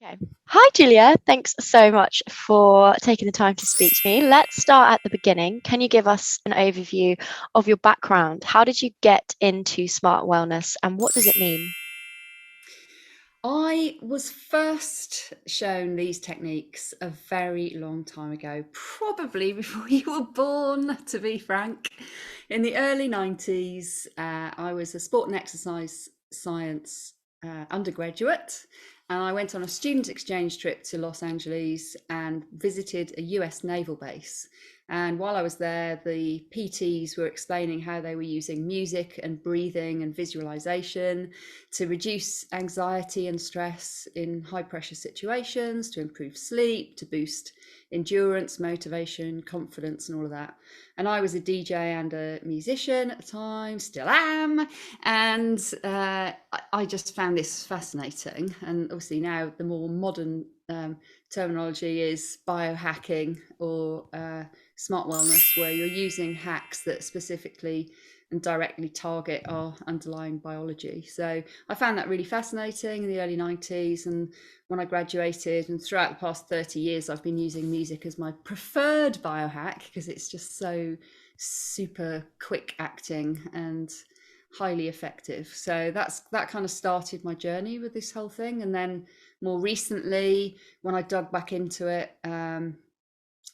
Okay. Hi, Julia. Thanks so much for taking the time to speak to me. Let's start at the beginning. Can you give us an overview of your background? How did you get into smart wellness and what does it mean? I was first shown these techniques a very long time ago, probably before you were born, to be frank. In the early 90s, I was a sport and exercise science undergraduate, and I went on a student exchange trip to Los Angeles and visited a US naval base. And while I was there, the PTs were explaining how they were using music and breathing and visualization to reduce anxiety and stress in high pressure situations, to improve sleep, to boost endurance, motivation, confidence, and all of that. And I was a DJ and a musician at the time, still am. And I just found this fascinating. And obviously, now the more modern terminology is biohacking or smart wellness, where you're using hacks that specifically and directly target our underlying biology. So I found that really fascinating in the early 90s. And when I graduated, and throughout the past 30 years, I've been using music as my preferred biohack because it's just so super quick acting and highly effective. So that kind of started my journey with this whole thing. And then more recently, when I dug back into it,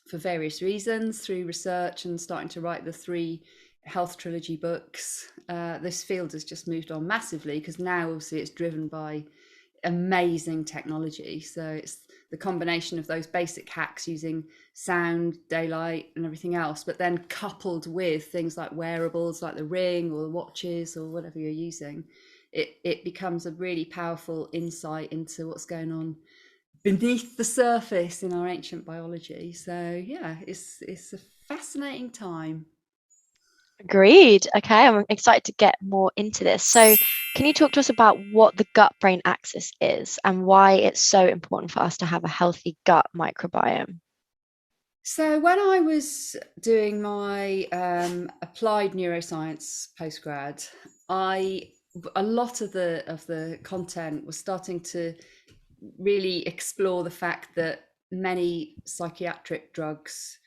for various reasons through research and starting to write the three health trilogy books, this field has just moved on massively because now obviously it's driven by amazing technology. So it's the combination of those basic hacks using sound, daylight, and everything else, but then coupled with things like wearables like the ring or the watches or whatever you're using. It becomes a really powerful insight into what's going on beneath the surface in our ancient biology. So yeah, it's a fascinating time. Agreed. Okay, I'm excited to get more into this. So, can you talk to us about what the gut brain axis is and why it's so important for us to have a healthy gut microbiome? So when I was doing my applied neuroscience postgrad, I a lot of the content was starting to really explore the fact that many psychiatric drugs,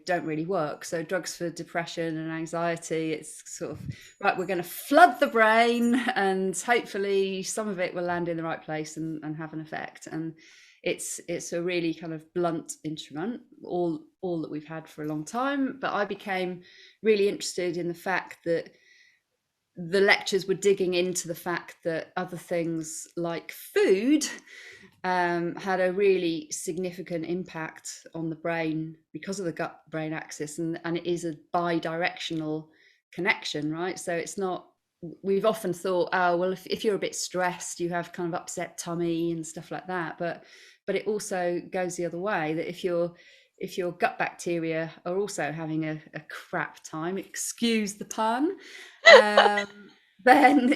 don't really work. So drugs for depression and anxiety, it's sort of right, we're going to flood the brain and hopefully some of it will land in the right place and have an effect. And it's a really kind of blunt instrument, all that we've had for a long time. But I became really interested in the fact that the lectures were digging into the fact that other things like food had a really significant impact on the brain because of the gut brain axis, and it is a bi-directional connection, right? So it's not, we've often thought, oh well, if you're a bit stressed you have kind of upset tummy and stuff like that, but it also goes the other way, that if your gut bacteria are also having a crap time, excuse the pun, then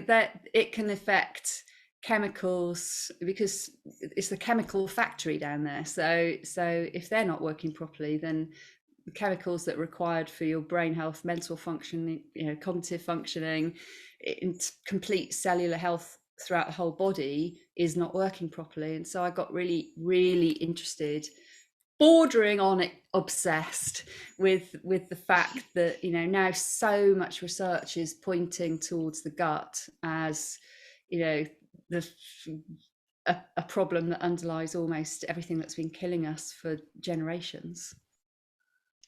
that it can affect chemicals, because it's the chemical factory down there. So if they're not working properly, then the chemicals that are required for your brain health, mental function, cognitive functioning, complete cellular health throughout the whole body is not working properly. And so I got really, really interested, bordering on it, obsessed with the fact that now so much research is pointing towards the gut as the a problem that underlies almost everything that's been killing us for generations.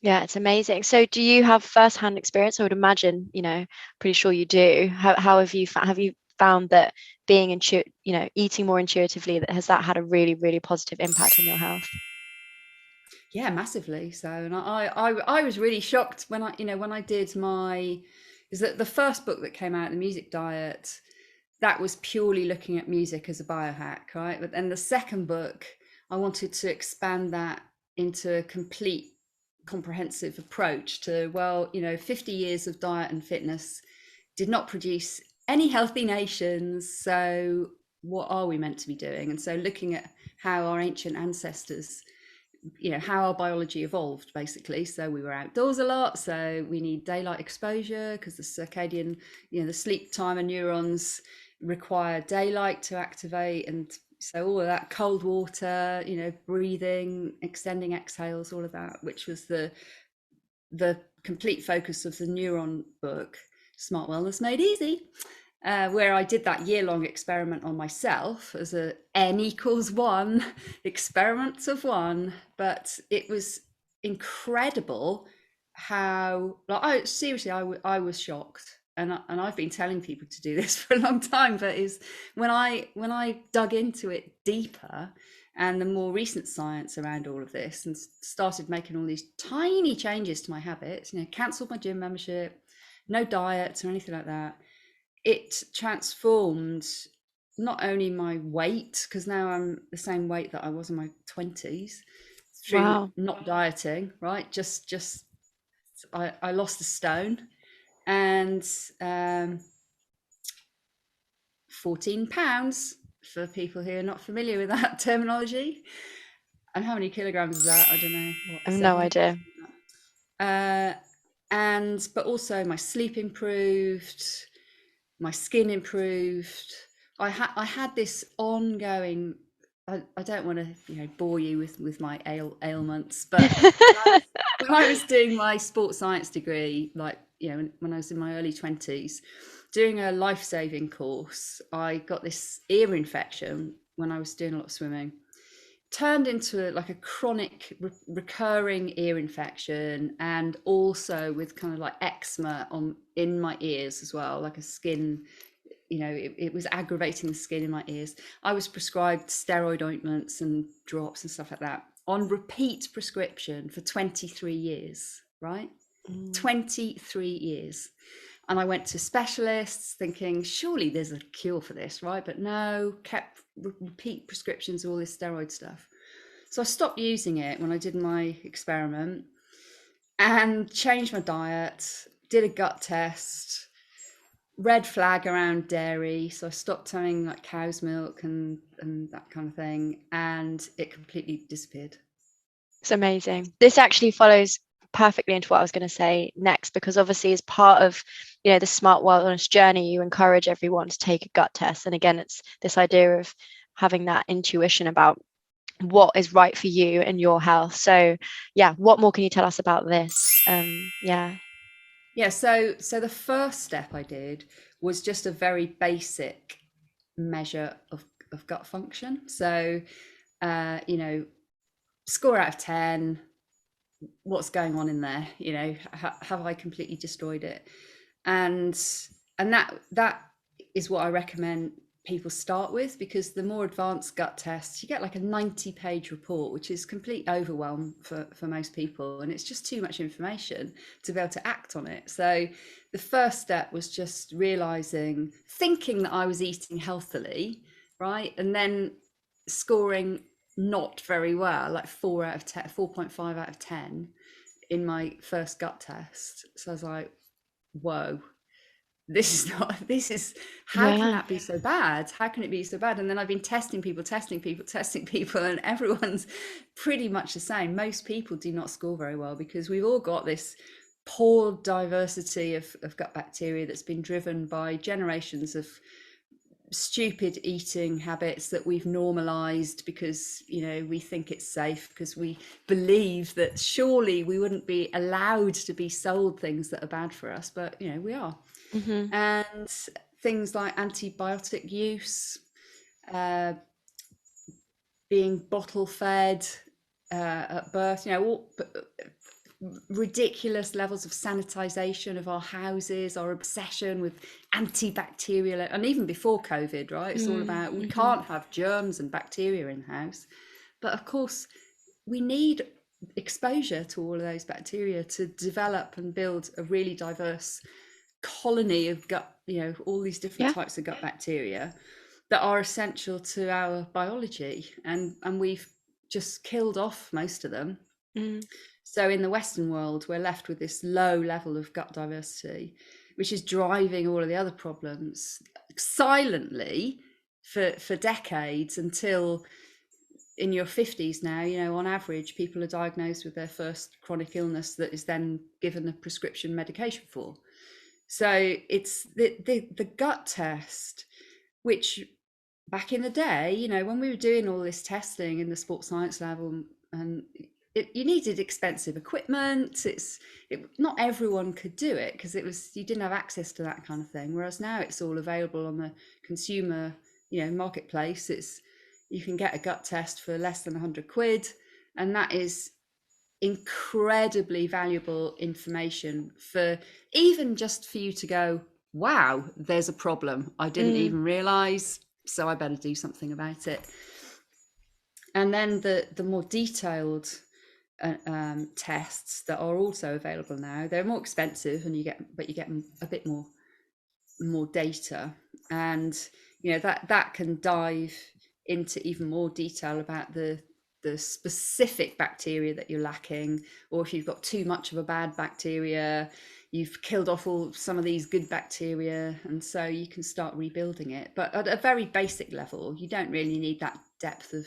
Yeah, it's amazing. So, do you have first-hand experience? I would imagine, pretty sure you do. How have you found that eating more intuitively, that has that had a really, really positive impact on your health? Yeah, massively so. And I was really shocked when I did my, is that the first book that came out, the music diet, that was purely looking at music as a biohack, right? But then the second book, I wanted to expand that into a complete comprehensive approach to, well, 50 years of diet and fitness did not produce any healthy nations. So what are we meant to be doing? And so looking at how our ancient ancestors, how our biology evolved, basically. So we were outdoors a lot, so we need daylight exposure because the circadian, the sleep timer neurons require daylight to activate. And So all of that cold water, breathing, extending exhales, all of that, which was the complete focus of the NEURON book, Smart Wellness Made Easy, where I did that year-long experiment on myself as a n=1 experiments of one. But it was incredible how, like, I was shocked. And I've been telling people to do this for a long time, but is when I dug into it deeper, and the more recent science around all of this, and started making all these tiny changes to my habits, cancelled my gym membership, no diets or anything like that. It transformed not only my weight, because now I'm the same weight that I was in my 20s, through Wow. not dieting, right? I lost a stone, and 14 pounds for people who are not familiar with that terminology. And how many kilograms is that? I don't know. I What, have no 7? idea. But also my sleep improved, my skin improved. I had this ongoing. I don't want to bore you with my ailments, but when I was doing my sports science degree, like when I was in my early 20s, doing a life-saving course, I got this ear infection when I was doing a lot of swimming. Turned into like a chronic recurring ear infection, and also with kind of like eczema in my ears as well, like a skin, it was aggravating the skin in my ears. I was prescribed steroid ointments and drops and stuff like that on repeat prescription for 23 years, right? Mm. 23 years. And I went to specialists thinking, surely there's a cure for this, right? But no, kept repeat prescriptions of all this steroid stuff. So I stopped using it when I did my experiment and changed my diet, did a gut test, red flag around dairy. So I stopped having like cow's milk and that kind of thing. And it completely disappeared. It's amazing. This actually follows perfectly into what I was going to say next, because obviously as part of the smart wellness journey, you encourage everyone to take a gut test. And again, it's this idea of having that intuition about what is right for you and your health. So yeah, what more can you tell us about this? Yeah, so the first step I did was just a very basic measure of gut function. So score out of 10, what's going on in there? Have I completely destroyed it? And that is what I recommend people start with, because the more advanced gut tests, you get like a 90-page report, which is complete overwhelm for most people, and it's just too much information to be able to act on it. So the first step was just thinking that I was eating healthily, right? And then scoring not very well, like 4 out of 10, 4.5 out of 10 in my first gut test. So I was like, whoa, this is how can Yeah. that be so bad? How can it be so bad? And then I've been testing people, and everyone's pretty much the same. Most people do not score very well, because we've all got this poor diversity of gut bacteria that's been driven by generations of stupid eating habits that we've normalized, because we think it's safe, because we believe that surely we wouldn't be allowed to be sold things that are bad for us, but we are. Mm-hmm. And things like antibiotic use, uh, being bottle fed at birth, all ridiculous levels of sanitization of our houses, our obsession with antibacterial, and even before COVID, right? It's all about, we Mm-hmm. can't have germs and bacteria in the house. But of course, we need exposure to all of those bacteria to develop and build a really diverse colony of gut, all these different Yeah. types of gut bacteria that are essential to our biology. And we've just killed off most of them. Mm. So in the Western world, we're left with this low level of gut diversity, which is driving all of the other problems silently for decades, until in your 50s now, on average, people are diagnosed with their first chronic illness that is then given a prescription medication for. So it's the gut test, which back in the day, you know, when we were doing all this testing in the sports science lab, and you needed expensive equipment. Not everyone could do it because you didn't have access to that kind of thing. Whereas now it's all available on the consumer, you know, marketplace. You can get a gut test for less than £100, and that is incredibly valuable information for even just for you to go, wow, there's a problem I didn't Mm, even realize, so I better do something about it. And then the more detailed tests that are also available now, they're more expensive, and you get a bit more data, and you know that can dive into even more detail about the specific bacteria that you're lacking, or if you've got too much of a bad bacteria, you've killed off some of these good bacteria, and so you can start rebuilding it. But at a very basic level, you don't really need that depth of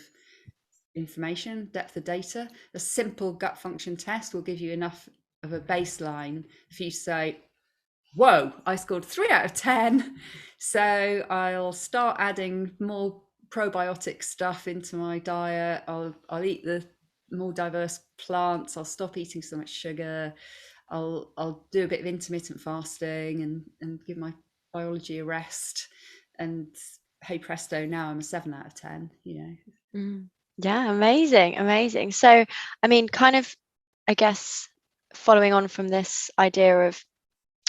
information, depth of data. A simple gut function test will give you enough of a baseline for you to say, whoa, I scored 3 out of 10. So I'll start adding more probiotic stuff into my diet. I'll eat the more diverse plants. I'll stop eating so much sugar. I'll do a bit of intermittent fasting and give my biology a rest. And hey presto, now I'm a 7 out of 10, you know. mm. Yeah, amazing, amazing. So, I mean, kind of, I guess, following on from this idea of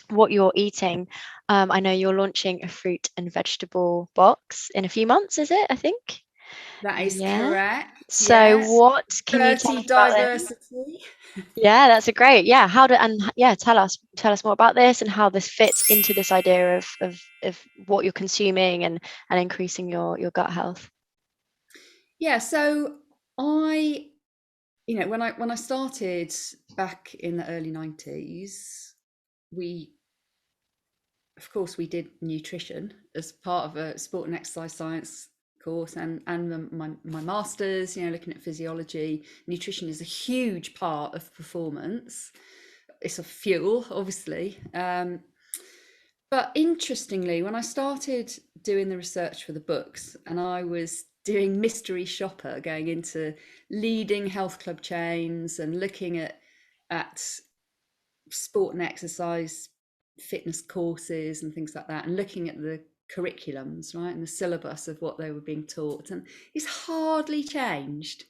what you're eating, I know you're launching a fruit and vegetable box in a few months, is it? I think. That is Yeah. correct. So, Yes. what can you tell 30 us about this? diversity. Yeah, that's a great. Yeah, how do and yeah, tell us more about this and how this fits into this idea of what you're consuming and increasing your gut health. Yeah, so I, you know, when I started back in the early 90s, we of course we did nutrition as part of a sport and exercise science course, and my masters, you know, looking at physiology. Nutrition is a huge part of performance. It's a fuel, obviously. But interestingly, when I started doing the research for the books, and I was doing mystery shopper, going into leading health club chains and looking at sport and exercise fitness courses and things like that, and looking at the curriculums, right, and the syllabus of what they were being taught, and it's hardly changed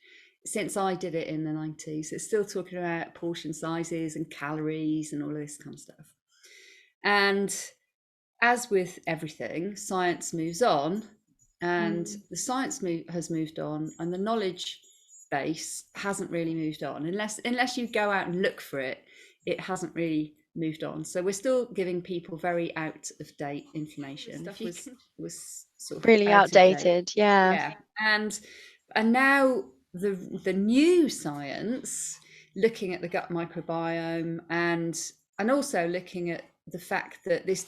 since I did it in the 90s. It's still talking about portion sizes and calories and all of this kind of stuff. And as with everything, science moves on, and Mm. the science has moved on, and the knowledge base hasn't really moved on. Unless you go out and look for it, it hasn't really moved on. So we're still giving people very out of date information. Stuff was sort of Really out of date. outdated. Yeah. Yeah, and now the new science, looking at the gut microbiome, and also looking at the fact that this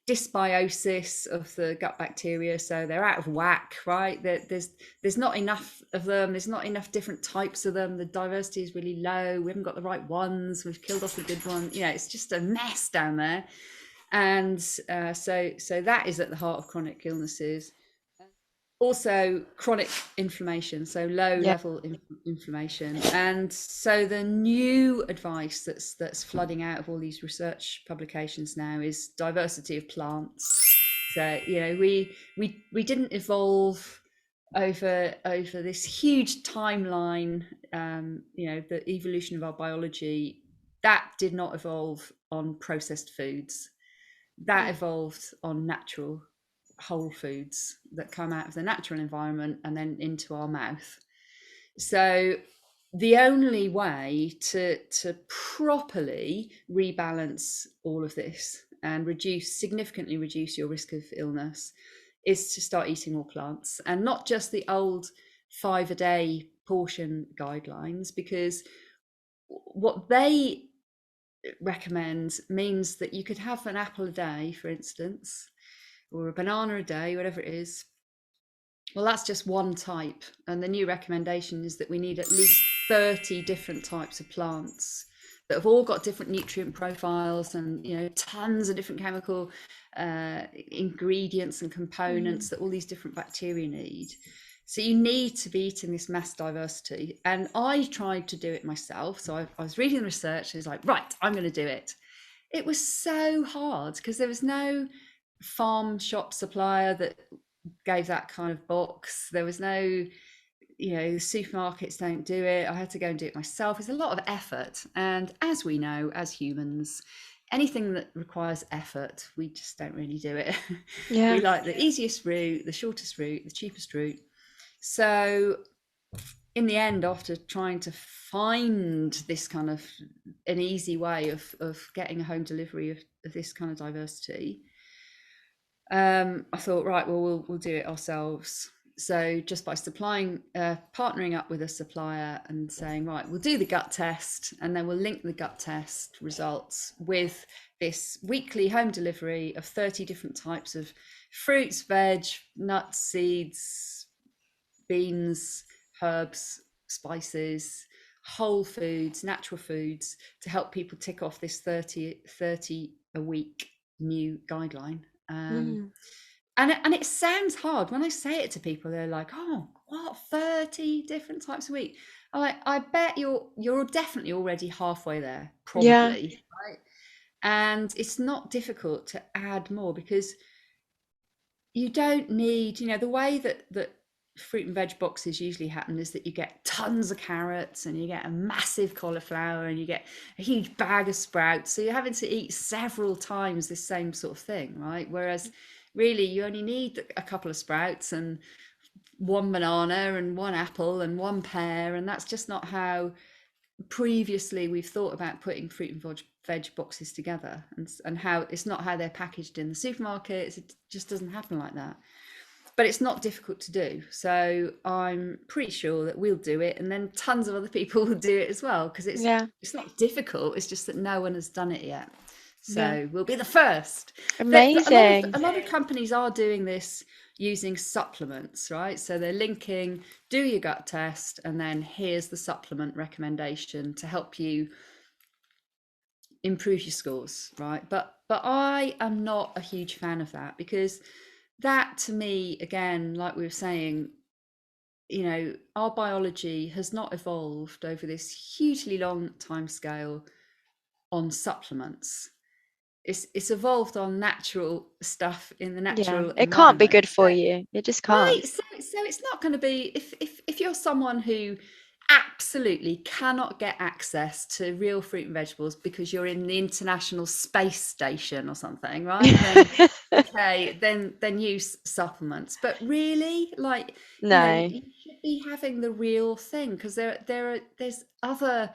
dysbiosis of the gut bacteria, so they're out of whack, right? There's not enough of them. There's not enough different types of them. The diversity is really low. We haven't got the right ones. We've killed off the good ones. You know, it's just a mess down there. And so that is at the heart of chronic illnesses. Also chronic inflammation, so low Yeah. level inflammation. And so the new advice that's flooding out of all these research publications now is diversity of plants. So you know, we didn't evolve over this huge timeline. You know, the evolution of our biology, that did not evolve on processed foods. That Mm. evolved on natural whole foods that come out of the natural environment and then into our mouth. So the only way to properly rebalance all of this and significantly reduce your risk of illness is to start eating more plants, and not just the old 5 a day portion guidelines, because what they recommend means that you could have an apple a day, for instance, or a banana a day, whatever it is. Well, that's just one type. And the new recommendation is that we need at least 30 different types of plants that have all got different nutrient profiles and, tons of different chemical ingredients and components that all these different bacteria need. So you need to be eating this mass diversity. And I tried to do it myself. So I was reading the research and it's like, right, I'm going to do it. It was so hard because there was no farm shop supplier that gave that kind of box. There was no, supermarkets don't do it. I had to go and do it myself. It's a lot of effort. And as we know, as humans, anything that requires effort, we just don't really do it. Yeah. We like the easiest route, the shortest route, the cheapest route. So in the end, after trying to find this kind of an easy way of getting a home delivery of this kind of diversity, I thought, right, well, we'll do it ourselves. So just by partnering up with a supplier and saying, right, we'll do the gut test, and then we'll link the gut test results with this weekly home delivery of 30 different types of fruits, veg, nuts, seeds, beans, herbs, spices, whole foods, natural foods, to help people tick off this 30 a week new guideline. And it sounds hard when I say it to people. They're like, "Oh, what, 30 different types a week?" I'm like, I bet you're definitely already halfway there, Yeah. probably, right? And it's not difficult to add more because you don't need, the way that fruit and veg boxes usually happen is that you get tons of carrots and you get a massive cauliflower and you get a huge bag of sprouts. So you're having to eat several times this same sort of thing, right? Whereas really you only need a couple of sprouts and one banana and one apple and one pear. And that's just not how previously we've thought about putting fruit and veg boxes together, and how it's not how they're packaged in the supermarkets. It just doesn't happen like that. But it's not difficult to do. So I'm pretty sure that we'll do it, and then tons of other people will do it as well, because it's not difficult. It's just that no one has done it yet. So we'll be the first. Amazing. A lot of companies are doing this using supplements, right? So they're linking, do your gut test, and then here's the supplement recommendation to help you improve your scores, right? But I am not a huge fan of that, because that, to me, again, like we were saying, our biology has not evolved over this hugely long time scale on supplements. It's evolved on natural stuff in the natural It can't be environment. good for you. It just can't. Right. So it's not going to be, if you're someone who absolutely cannot get access to real fruit and vegetables because you're in the International Space Station or something, right? Then okay, then use supplements. But really, like, No. you should be having the real thing, because there's other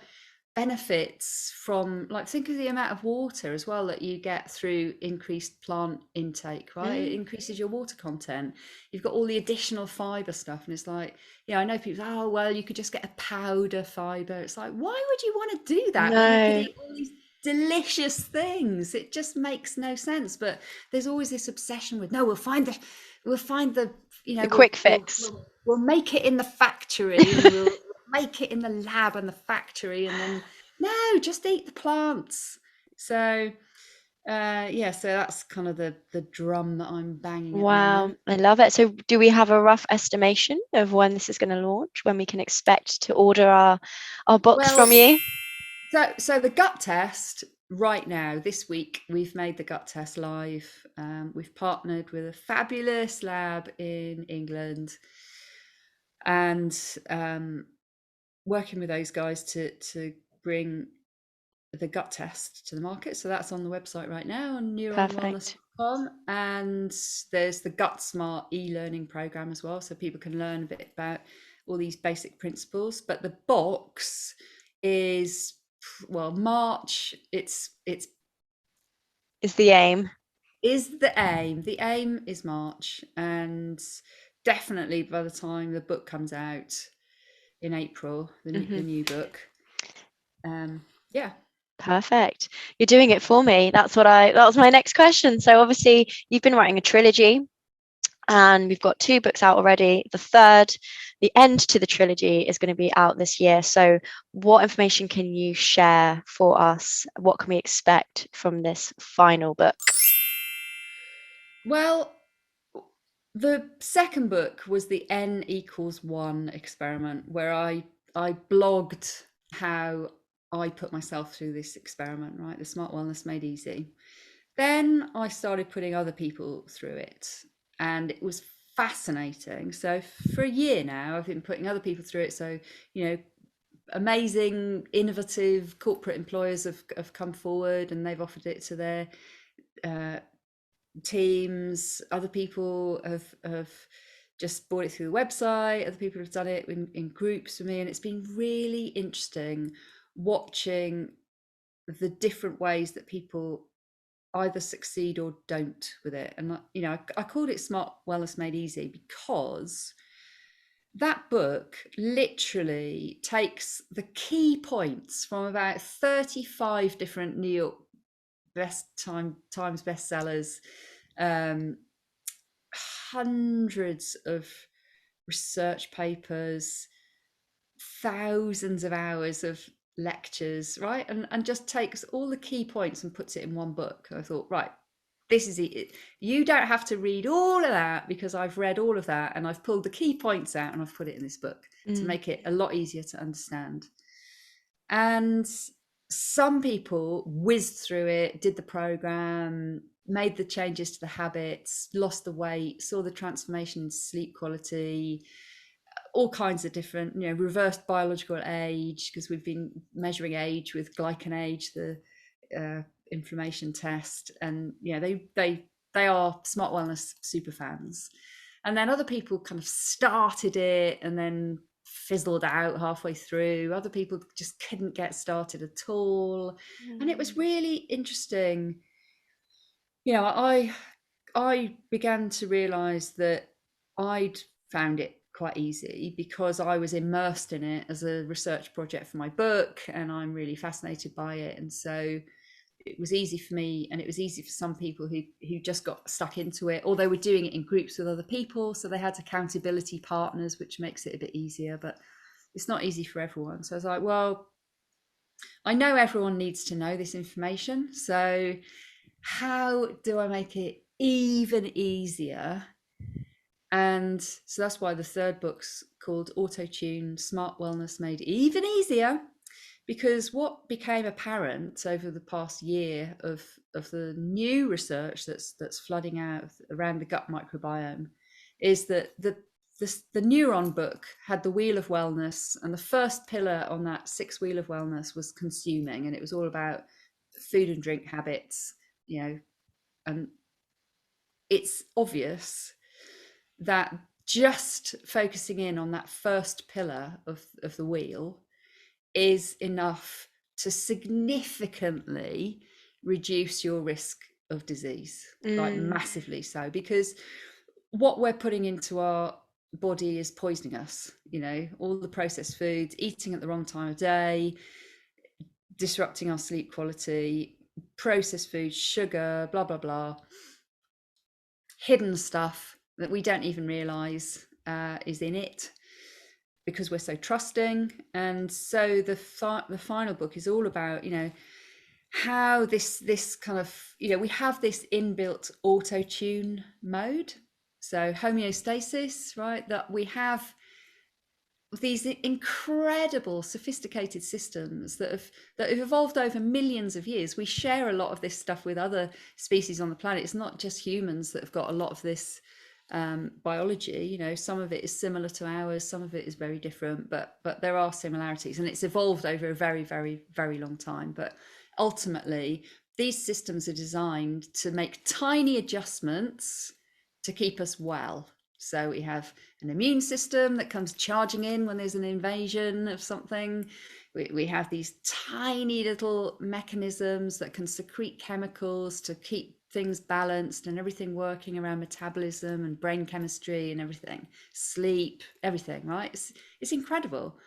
benefits from, like, think of the amount of water as well that you get through increased plant intake, right? It increases your water content. You've got all the additional fiber stuff, and it's like, I know people say, oh well, you could just get a powder fiber. It's like, why would you want to do that when you could eat all these delicious things? It just makes no sense. But there's always this obsession with, no, we'll find the The quick fix. We'll make it in the factory, and we'll make it in the lab and the factory, and then no, just eat the plants. So so that's kind of the drum that I'm banging at the Wow, moment. I love it. So do we have a rough estimation of when this is going to launch, when we can expect to order our box from you? So the gut test right now, this week, we've made the gut test live. We've partnered with a fabulous lab in England, and working with those guys to bring the gut test to the market. So that's on the website right now on neuronwellness.com. And there's the gut.Smart e-learning program as well, so people can learn a bit about all these basic principles. But the box is, well, March. It's Is the aim. is the aim. The aim is March, and definitely by the time the book comes out in April, the new book. Yeah. Perfect. You're doing it for me. That was my next question. So obviously you've been writing a trilogy. And we've got 2 books out already. The third, the end to the trilogy, is going to be out this year. So what information can you share for us? What can we expect from this final book? Well, the second book was the N=1 experiment, where I blogged how I put myself through this experiment, right? The Smart Wellness Made Easy. Then I started putting other people through it, and it was fascinating. So for a year now, I've been putting other people through it. So, you know, amazing, innovative corporate employers have come forward and they've offered it to their uh, teams. Other people have just bought it through the website. Other people have done it in groups for me, and it's been really interesting watching the different ways that people either succeed or don't with it. And you know, I called it Smart Wellness Made Easy because that book literally takes the key points from about 35 different New York Times bestsellers, um, hundreds of research papers, thousands of hours of lectures, right? And just takes all the key points and puts it in one book. I thought, right, this is it. You don't have to read all of that, because I've read all of that and I've pulled the key points out and I've put it in this book to make it a lot easier to understand. And some people whizzed through it, did the program, made the changes to the habits, lost the weight, saw the transformation in sleep quality, all kinds of different, you know, reversed biological age, because we've been measuring age with GlycanAge, the inflammation test, and you know, they are Smart Wellness super fans. And then other people kind of started it and then fizzled out halfway through. Other people just couldn't get started at all. And it was really interesting. You know, I began to realize that I'd found it quite easy because I was immersed in it as a research project for my book, and I'm really fascinated by it. And so it was easy for me, and it was easy for some people who just got stuck into it, or they were doing it in groups with other people, so they had accountability partners, which makes it a bit easier. But it's not easy for everyone. So I was like, well, I know everyone needs to know this information, so how do I make it even easier? And so that's why the third book's called Auto Tune Smart Wellness Made Even Easier. Because what became apparent over the past year of the new research that's flooding out around the gut microbiome is that the NEURON book had the wheel of wellness, and the first pillar on that 6 wheel of wellness was consuming, and it was all about food and drink habits, you know. And it's obvious that just focusing in on that first pillar of the wheel is enough to significantly reduce your risk of disease, like massively so, because what we're putting into our body is poisoning us. You know, all the processed foods, eating at the wrong time of day, disrupting our sleep quality, processed food, sugar, blah blah blah, hidden stuff that we don't even realize is in it, because we're so trusting. And so the final book is all about, you know, how this kind of, you know, we have this inbuilt auto tune mode, so homeostasis, right? That we have these incredible sophisticated systems that have evolved over millions of years. We share a lot of this stuff with other species on the planet. It's not just humans that have got a lot of this biology. You know, some of it is similar to ours, some of it is very different, but there are similarities, and it's evolved over a very, very, very long time. But ultimately, these systems are designed to make tiny adjustments to keep us well. So we have an immune system that comes charging in when there's an invasion of something. We have these tiny little mechanisms that can secrete chemicals to keep things balanced and everything working around metabolism and brain chemistry and everything, sleep, everything, right? It's incredible.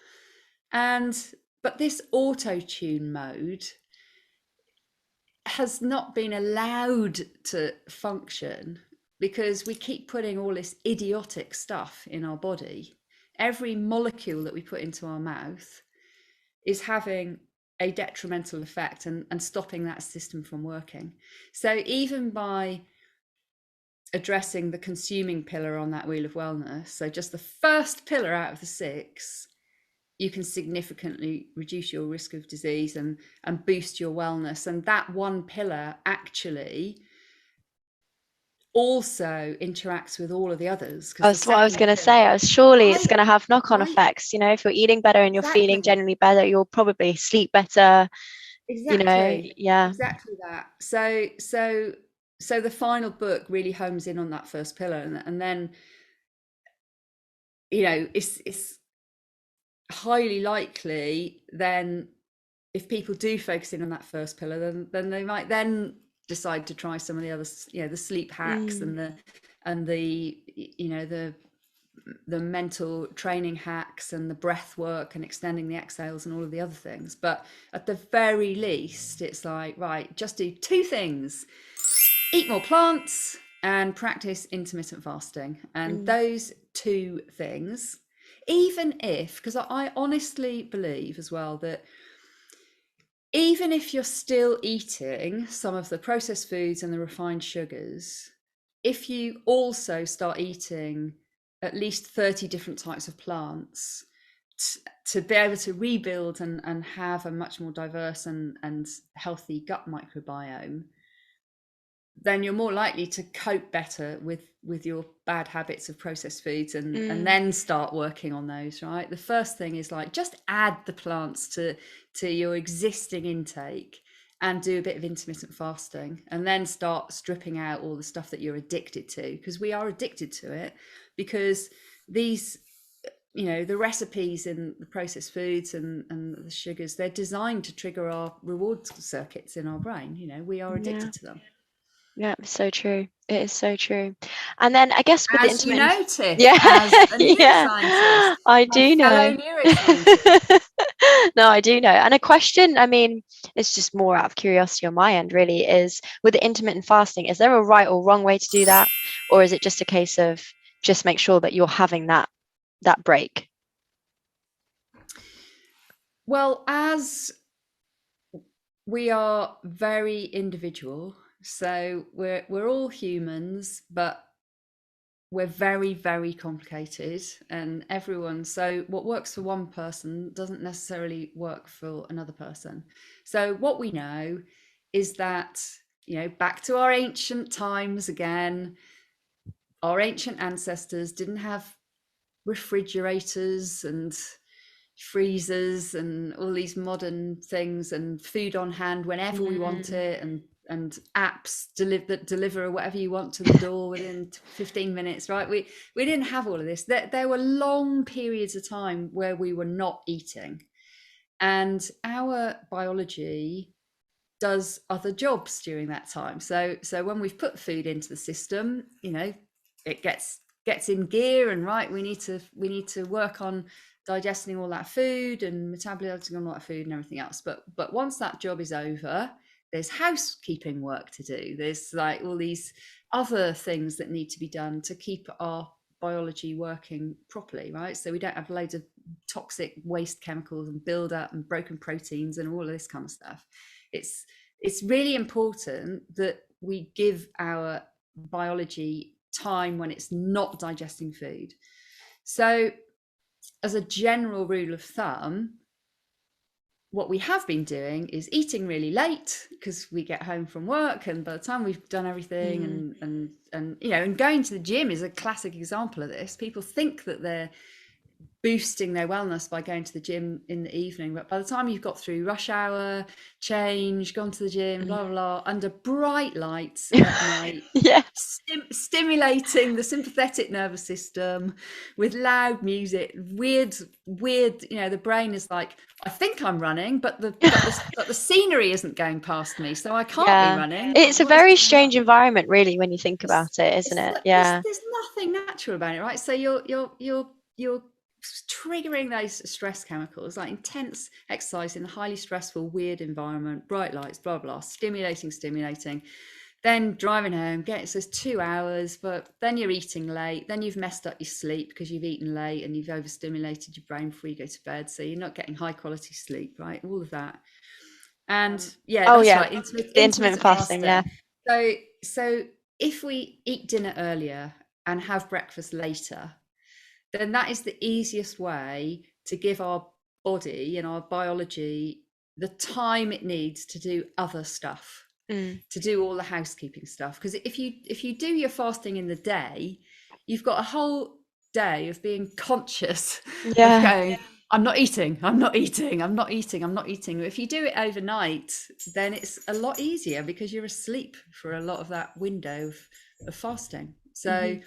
But this auto tune mode has not been allowed to function because we keep putting all this idiotic stuff in our body. Every molecule that we put into our mouth is having a detrimental effect and stopping that system from working. So even by addressing the consuming pillar on that wheel of wellness, so just the first pillar out of the 6, you can significantly reduce your risk of disease and boost your wellness. And that one pillar actually also interacts with all of the others, because the That's what I was second going to pillar, say. Surely it's right, going to have knock-on right, effects. If you're eating better and you're feeling exactly, generally better, you'll probably sleep better. exactly, Yeah. exactly that. So the final book really homes in on that first pillar, and then it's highly likely then, if people do focus in on that first pillar, then they might then decide to try some of the others, the sleep hacks Mm, and the mental training hacks and the breath work and extending the exhales and all of the other things. But at the very least, it's like, right, just do 2 things: eat more plants and practice intermittent fasting. And mm, those 2 things, even if, because I honestly believe as well that even if you're still eating some of the processed foods and the refined sugars, if you also start eating at least 30 different types of plants, to be able to rebuild and have a much more diverse and healthy gut microbiome, then you're more likely to cope better with your bad habits of processed foods and mm. then start working on those. Right, the first thing is like, just add the plants to your existing intake and do a bit of intermittent fasting, and then start stripping out all the stuff that you're addicted to, because we are addicted to it, because these, the recipes in the processed foods and the sugars, they're designed to trigger our reward circuits in our brain. We are Yeah. addicted to them. Yeah, it's so true. It is so true. And then I guess with the As you intermittent, know, Tiff, yeah, as a yeah, neuroscientist, I my do know. fellow neuroscientist. No, I do know. And a question, I mean, it's just more out of curiosity on my end, really, is with the intermittent fasting, is there a right or wrong way to do that? Or is it just a case of just make sure that you're having that break? Well, as we are very individual, so we're all humans, but we're very, very complicated, and everyone, so what works for one person doesn't necessarily work for another person. So what we know is that, back to our ancient times again, our ancient ancestors didn't have refrigerators and freezers and all these modern things, and food on hand whenever we want Mm, it, and apps that deliver whatever you want to the door within 15 minutes, right? We didn't have all of this. There were long periods of time where we were not eating, and our biology does other jobs during that time. So when we've put food into the system, it gets in gear, and right, we need to work on digesting all that food and metabolizing all that food and everything else. But once that job is over, there's housekeeping work to do. There's like all these other things that need to be done to keep our biology working properly, right? So we don't have loads of toxic waste chemicals and build up and broken proteins and all of this kind of stuff. It's really important that we give our biology time when it's not digesting food. So, as a general rule of thumb, what we have been doing is eating really late, because we get home from work, and by the time we've done everything, mm, and going to the gym is a classic example of this. People think that they're boosting their wellness by going to the gym in the evening, but by the time you've got through rush hour, change, gone to the gym, mm. blah blah blah, under bright lights at night, Yeah, stimulating the sympathetic nervous system with loud music, weird, the brain is like, I think I'm running, but the scenery isn't going past me, so I can't be yeah. running. It's a What is very going strange on? environment, really, when you think It's, about it, isn't it's it? like, Yeah. there's nothing natural about it, right? So you're triggering those stress chemicals, like intense exercise in a highly stressful, weird environment, bright lights, blah blah, stimulating. Then driving home, so it's 2 hours, but then you're eating late. Then you've messed up your sleep because you've eaten late and you've overstimulated your brain before you go to bed. So you're not getting high quality sleep, right? All of that. And yeah, Oh that's yeah, right. the intermittent Intermittent fasting. Yeah. fasting. So if we eat dinner earlier and have breakfast later, then that is the easiest way to give our body and our biology the time it needs to do other stuff, to do all the housekeeping stuff. Because if you do your fasting in the day, you've got a whole day of being conscious of Yeah. going, I'm not eating, I'm not eating, I'm not eating, I'm not eating. If you do it overnight, then it's a lot easier because you're asleep for a lot of that window of fasting. So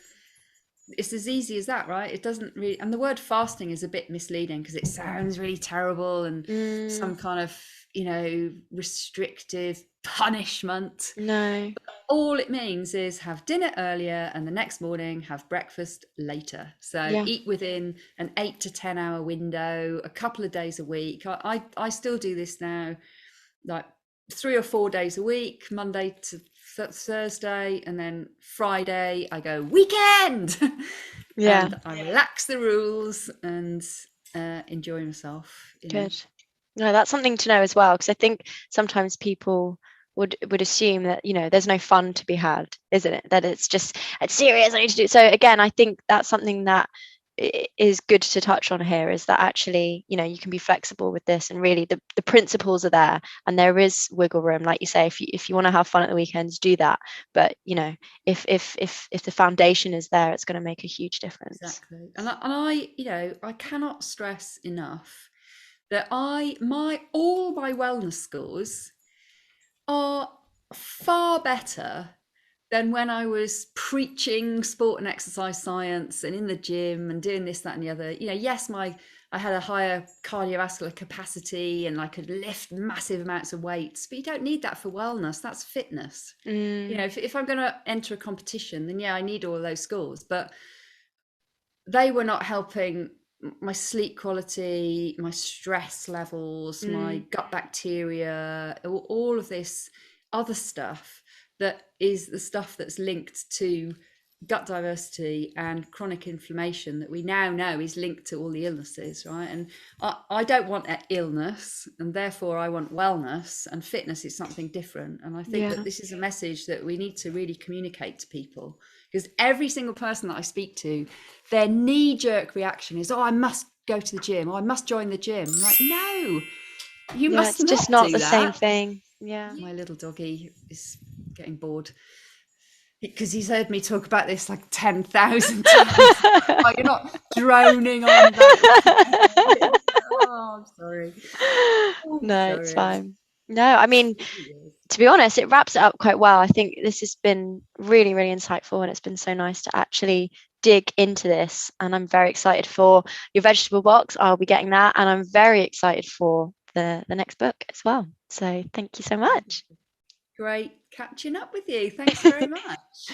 it's as easy as that, right? It doesn't really, and the word fasting is a bit misleading because it sounds really terrible and some kind of, restrictive punishment. No. All it means is have dinner earlier and the next morning have breakfast later. So Yeah. eat within an 8 to 10 hour window, a couple of days a week. I still do this now, like 3 or 4 days a week, Monday to Thursday, and then Friday I go weekend. Yeah. And I relax the rules and enjoy myself. Good. No, that's something to know as well, because I think sometimes people would assume that, there's no fun to be had, isn't it? That it's serious, I need to do. So again, I think that's something that is good to touch on here, is that actually, you can be flexible with this, and really the principles are there, and there is wiggle room. Like you say, if you want to have fun at the weekends, do that. But if the foundation is there, it's going to make a huge difference. Exactly. And I cannot stress enough that all my wellness scores are far better than when I was preaching sport and exercise science and in the gym and doing this, that, and the other. Yes, I had a higher cardiovascular capacity and I could lift massive amounts of weights, but you don't need that for wellness. That's fitness. If I'm going to enter a competition, then yeah, I need all of those scores, but they were not helping my sleep quality, my stress levels, my gut bacteria, all of this other stuff that is the stuff that's linked to gut diversity and chronic inflammation that we now know is linked to all the illnesses, right? And I don't want an illness, and therefore I want wellness, and fitness is something different. And I think that this is a message that we need to really communicate to people, because every single person that I speak to, their knee-jerk reaction is, oh, I must go to the gym, or I must join the gym. I'm like, no, you must it's just not not do the that. same thing. Yeah. My little doggy is getting bored because he's heard me talk about this like 10,000 times. Like, you're not droning on that. Oh, I'm sorry. No, it's fine. No, I mean, to be honest, it wraps it up quite well. I think this has been really, really insightful, and it's been so nice to actually dig into this. And I'm very excited for your vegetable box. I'll be getting that, and I'm very excited for the next book as well. So thank you so much. Great catching up with you. Thanks very much.